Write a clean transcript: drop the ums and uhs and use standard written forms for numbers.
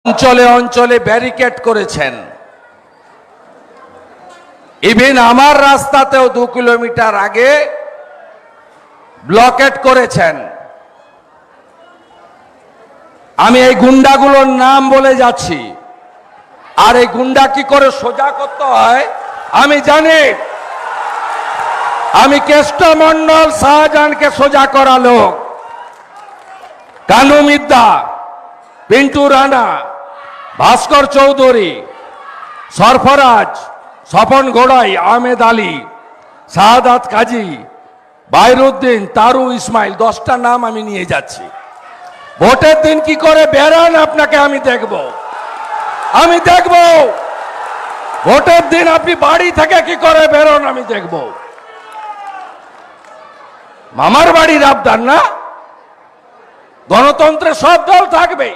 অঞ্চলে অঞ্চলে ব্যারিকেড করেছেন। ইভেন আমার রাস্তাতেও 2 কিলোমিটার আগে ব্লকেট করেছেন। আমি এই গুন্ডাগুলোর নাম বলে যাচ্ছি, আর এই গুন্ডা কি করে সোজা করতে হয় আমি জানি। আমি কেষ্ট মন্ডল শাহজাহানকে সোজা করা লোক, কানু মিদ্দা, পিন্টু রানা, ভাস্কর চৌধুরী, সরফরাজ, স্বপন ঘোড়াই, আহমেদ আলী, শাহাদাত কাজী, বাইরুদ্দিন, তারু ইসমাইল, 10টা নাম আমি নিয়ে যাচ্ছি। ভোটের দিন কি করে বেরান আপনাকে আমি দেখব, আমি দেখব। ভোটের দিন আপনি বাড়ি থেকে কি করে বেরোন আমি দেখব। মামার বাড়ির আবদার না, গণতন্ত্রে সব দল থাকবে।